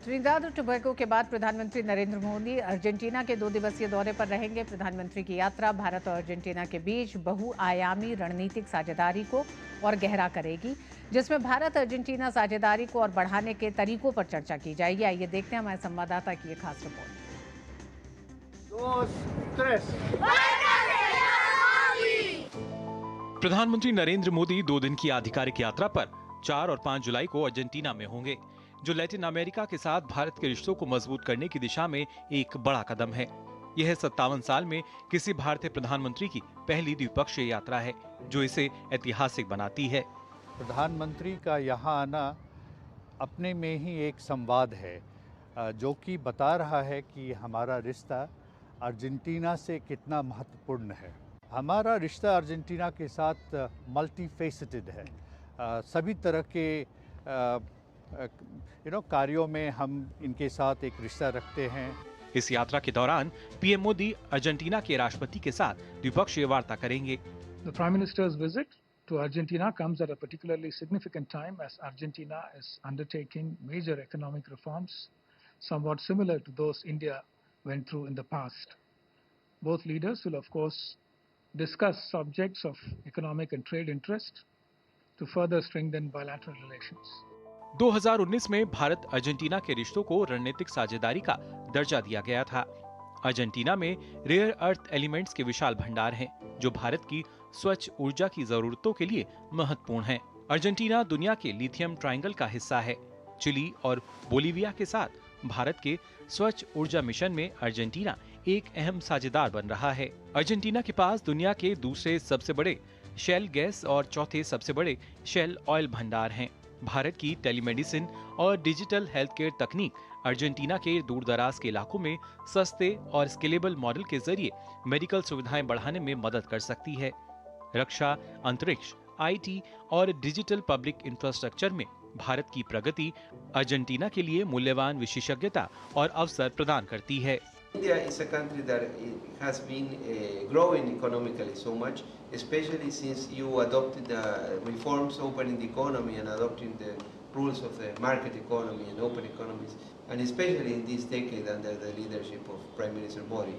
Trinidad और Tobago के बाद प्रधानमंत्री नरेंद्र मोदी अर्जेंटीना के 2 दिवसीय दौरे पर रहेंगे। प्रधानमंत्री की यात्रा भारत और अर्जेंटीना के बीच बहुआयामी रणनीतिक साझेदारी को और गहरा करेगी, जिसमें भारत अर्जेंटीना साझेदारी को और बढ़ाने के तरीकों पर चर्चा की जाएगी। आइए देखते हैं हमारे संवाददाता की ये खास रिपोर्ट। प्रधानमंत्री नरेंद्र मोदी 2 दिन की आधिकारिक यात्रा पर 4 और 5 जुलाई को अर्जेंटीना में होंगे, जो लैटिन अमेरिका के साथ भारत के रिश्तों को मजबूत करने की दिशा में एक बड़ा कदम है। यह 57 साल में किसी भारतीय प्रधानमंत्री की पहली द्विपक्षीय यात्रा है, जो इसे ऐतिहासिक बनाती है। प्रधानमंत्री का यहाँ आना अपने में ही एक संवाद है, जो कि बता रहा है कि हमारा रिश्ता अर्जेंटीना से कितना महत्वपूर्ण है। हमारा रिश्ता अर्जेंटीना के साथ मल्टी फेसेटेड है। सभी तरह के कार्यों में हम इनके साथ एक रिश्ता रखते हैं। इस यात्रा के दौरान पीएम मोदी अर्जेंटीना के राष्ट्रपति के साथ द्विपक्षीय वार्ता करेंगे। The Prime Minister's visit to Argentina comes at a particularly significant time as Argentina is undertaking major economic reforms, somewhat similar to those India went through in the past. Both leaders will, of course, discuss subjects of economic and trade interest to further strengthen bilateral relations. 2019 में Bharat Argentina के रिश्तों को रणनीतिक साझेदारी का दर्जा दिया गया था। अर्जेंटीना में रेयर अर्थ एलिमेंट्स के विशाल भंडार हैं, जो भारत की स्वच्छ ऊर्जा की जरूरतों के लिए महत्वपूर्ण हैं। अर्जेंटीना दुनिया के लिथियम ट्रायंगल का हिस्सा है। चिली और बोलीविया के साथ भारत के स्वच्छ ऊर्जा मिशन में अर्जेंटीना एक अहम साझेदार बन रहा है। अर्जेंटीना के पास दुनिया के दूसरे सबसे बड़े शेल गैस और चौथे सबसे बड़े शेल ऑयल भंडार हैं। भारत की टेलीमेडिसिन और डिजिटल हेल्थ केयर तकनीक अर्जेंटीना के दूरदराज के इलाकों में सस्ते और स्केलेबल मॉडल के जरिए मेडिकल सुविधाएं बढ़ाने में मदद कर सकती है। रक्षा, अंतरिक्ष, आईटी और डिजिटल पब्लिक इंफ्रास्ट्रक्चर में भारत की प्रगति अर्जेंटीना के लिए मूल्यवान विशेषज्ञता और अवसर प्रदान करती है। India is a country that has been growing economically so much, especially since you adopted the reforms opening the economy and adopting the rules of the market economy and open economies, and especially in this decade under the leadership of Prime Minister Modi.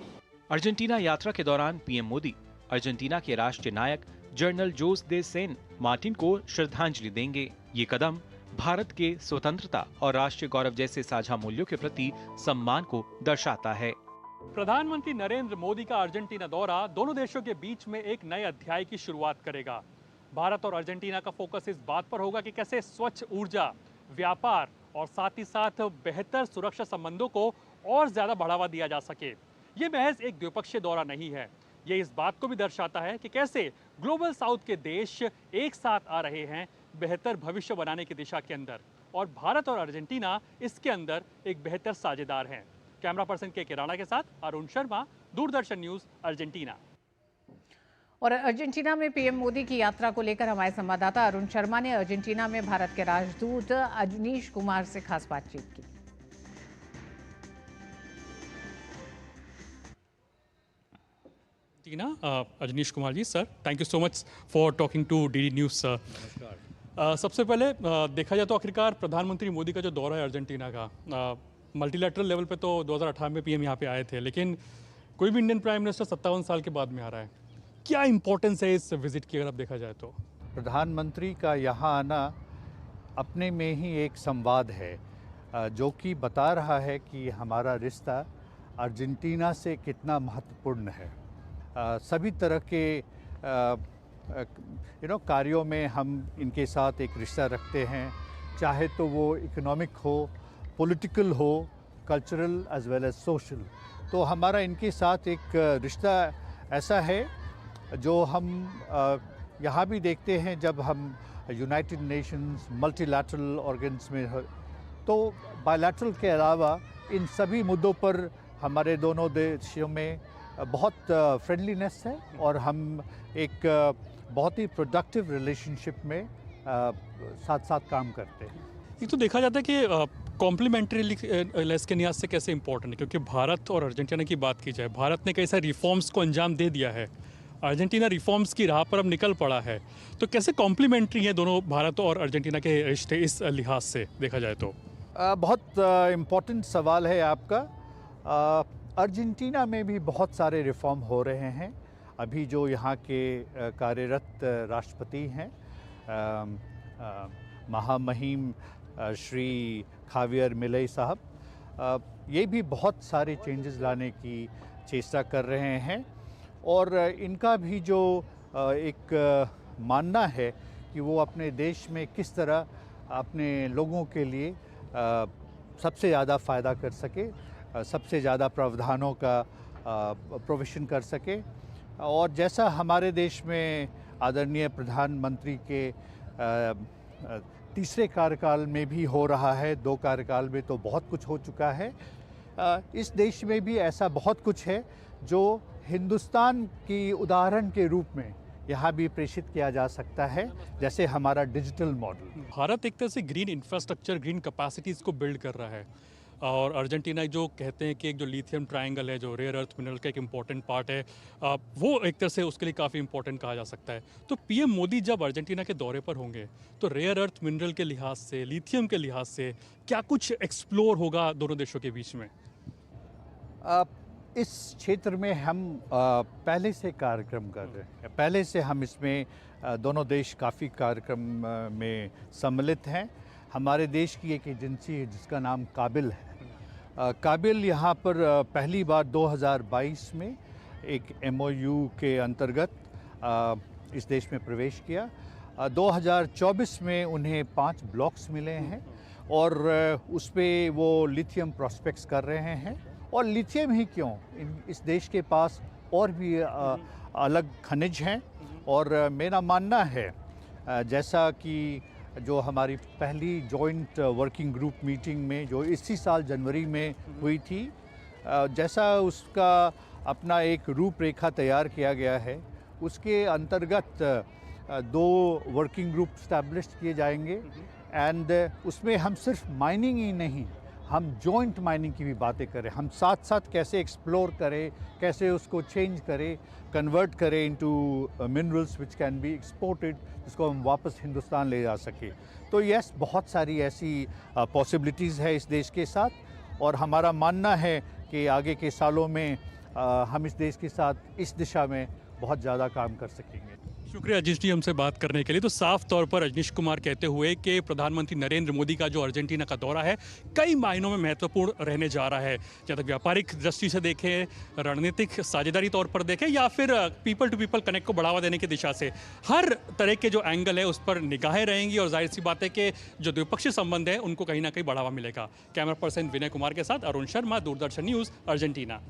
Argentina यात्रा के दौरान PM Modi Argentina के राष्ट्रीय नायक general जोस दे Sen Martin को श्रद्धांजलि देंगे। ये कदम भारत के स्वतंत्रता और राष्ट्रीय गौरव जैसे साझा मूल्यों के प्रति सम्मान को दर्शाता है। प्रधानमंत्री नरेंद्र मोदी का अर्जेंटीना दौरा दोनों देशों के बीच में एक नए अध्याय की शुरुआत करेगा। भारत और अर्जेंटीना का फोकस इस बात पर होगा कि कैसे स्वच्छ ऊर्जा, व्यापार और साथ ही साथ बेहतर सुरक्षा संबंधों को और ज्यादा बढ़ावा दिया जा सके। ये महज एक द्विपक्षीय दौरा नहीं है, ये इस बात को भी दर्शाता है कि कैसे ग्लोबल साउथ के देश एक साथ आ रहे हैं बेहतर भविष्य बनाने की दिशा के अंदर, और भारत और अर्जेंटीना इसके अंदर एक बेहतर साझेदार हैं। कैमरा पर्सन के राणा के साथ अरुण शर्मा, दूरदर्शन न्यूज, अर्जेंटीना। और अर्जेंटीना में पीएम मोदी की यात्रा को लेकर हमारे संवाददाता अरुण शर्मा ने अर्जेंटीना में भारत के राजदूत अजनीश कुमार से खास बातचीत की। Ajneesh Kumar ji, sir, thank you so much for talking to DD news sir. सबसे पहले देखा जाए तो आखिरकार प्रधानमंत्री मोदी का जो दौरा है अर्जेंटीना का, मल्टीलैटरल लेवल पे तो 2018 में पीएम यहाँ पे आए थे, लेकिन कोई भी इंडियन प्राइम मिनिस्टर 57 साल के बाद में आ रहा है। क्या इंपॉर्टेंस है इस विजिट की अगर आप देखा जाए तो? प्रधानमंत्री का यहाँ आना अपने में ही एक संवाद है, जो कि बता रहा है कि हमारा रिश्ता अर्जेंटीना से कितना महत्वपूर्ण है। सभी तरह के कार्यों में हम इनके साथ एक रिश्ता रखते हैं, चाहे तो वो इकोनॉमिक हो, पॉलिटिकल हो, cultural as well as social. तो हमारा इनके साथ एक रिश्ता ऐसा है जो हम यहाँ भी देखते हैं जब हम यूनाइटेड नेशंस मल्टीलैटरल ऑर्गन्स में हो, तो बायलैटरल के अलावा इन सभी मुद्दों पर हमारे दोनों देशों में बहुत फ्रेंडलीनेस है और हम एक बहुत ही प्रोडक्टिव रिलेशनशिप में साथ साथ काम करते हैं। ये तो देखा जाता है कि कॉम्प्लीमेंट्री लेस के लिहाज से कैसे इंपॉर्टेंट है, क्योंकि भारत और अर्जेंटीना की बात की जाए, भारत ने कई सारे रिफॉर्म्स को अंजाम दे दिया है, अर्जेंटीना रिफॉर्म्स की राह पर अब निकल पड़ा है, तो कैसे कॉम्प्लीमेंट्री है दोनों भारत और अर्जेंटीना के रिश्ते इस लिहाज से देखा जाए तो? बहुत इम्पोर्टेंट सवाल है आपका। अर्जेंटीना में भी बहुत सारे रिफॉर्म हो रहे हैं। अभी जो यहाँ के कार्यरत राष्ट्रपति हैं महामहिम श्री खावियर मिलेई साहब, ये भी बहुत सारे चेंजेस लाने की चेष्टा कर रहे हैं और इनका भी जो एक मानना है कि वो अपने देश में किस तरह अपने लोगों के लिए सबसे ज़्यादा फ़ायदा कर सके, सबसे ज़्यादा प्रावधानों का प्रोविज़न कर सके। और जैसा हमारे देश में आदरणीय प्रधानमंत्री के तीसरे कार्यकाल में भी हो रहा है, 2 कार्यकाल में तो बहुत कुछ हो चुका है। इस देश में भी ऐसा बहुत कुछ है जो हिंदुस्तान की उदाहरण के रूप में यहाँ भी प्रेषित किया जा सकता है, जैसे हमारा डिजिटल मॉडल। भारत एक तरह से ग्रीन इंफ्रास्ट्रक्चर, ग्रीन कैपेसिटीज़ को बिल्ड कर रहा है और अर्जेंटीना जो कहते हैं कि एक जो लिथियम ट्रायंगल है, जो रेयर अर्थ मिनरल का एक इम्पॉर्टेंट पार्ट है, वो एक तरह से उसके लिए काफ़ी इंपॉर्टेंट कहा जा सकता है। तो पीएम मोदी जब अर्जेंटीना के दौरे पर होंगे तो रेयर अर्थ मिनरल के लिहाज से, लिथियम के लिहाज से क्या कुछ एक्सप्लोर होगा दोनों देशों के बीच में? इस क्षेत्र में हम पहले से कार्यक्रम कर रहे हैं। पहले से हम इसमें दोनों देश काफ़ी कार्यक्रम में सम्मिलित हैं। हमारे देश की एक एजेंसी है जिसका नाम काबिल है। काबिल यहाँ पर पहली बार 2022 में एक MOU के अंतर्गत इस देश में प्रवेश किया। 2024 में उन्हें 5 ब्लॉक्स मिले हैं और उस पे वो लिथियम प्रोस्पेक्ट्स कर रहे हैं। और लिथियम ही क्यों, इस देश के पास और भी अलग खनिज हैं और मेरा मानना है जैसा कि जो हमारी पहली जॉइंट वर्किंग ग्रुप मीटिंग में जो इसी साल जनवरी में हुई थी, जैसा उसका अपना एक रूपरेखा तैयार किया गया है, उसके अंतर्गत 2 वर्किंग ग्रुप स्टैब्लिश किए जाएंगे एंड उसमें हम सिर्फ माइनिंग ही नहीं, हम जॉइंट माइनिंग की भी बातें करें। हम साथ साथ कैसे एक्सप्लोर करें, कैसे उसको चेंज करें, कन्वर्ट करें into minerals which can be exported, जिसको हम वापस हिंदुस्तान ले जा सके। तो यस, बहुत सारी ऐसी पॉसिबिलिटीज़ है इस देश के साथ और हमारा मानना है कि आगे के सालों में हम इस देश के साथ इस दिशा में बहुत ज़्यादा काम कर सकेंगे। शुक्रिया अजीज जी हमसे बात करने के लिए। तो साफ तौर पर रजनीश कुमार कहते हुए कि प्रधानमंत्री नरेंद्र मोदी का जो अर्जेंटीना का दौरा है कई मायनों में महत्वपूर्ण रहने जा रहा है, चाहे तो व्यापारिक दृष्टि से देखें, रणनीतिक साझेदारी तौर पर देखें या फिर पीपल टू पीपल कनेक्ट को बढ़ावा देने की दिशा से, हर तरह के जो एंगल है उस पर निगाहें रहेंगी और जाहिर सी बात है कि जो द्विपक्षीय संबंध है उनको कहीं ना कहीं बढ़ावा मिलेगा। कैमरा पर्सन विनय कुमार के साथ अरुण शर्मा, दूरदर्शन न्यूज़, अर्जेंटीना।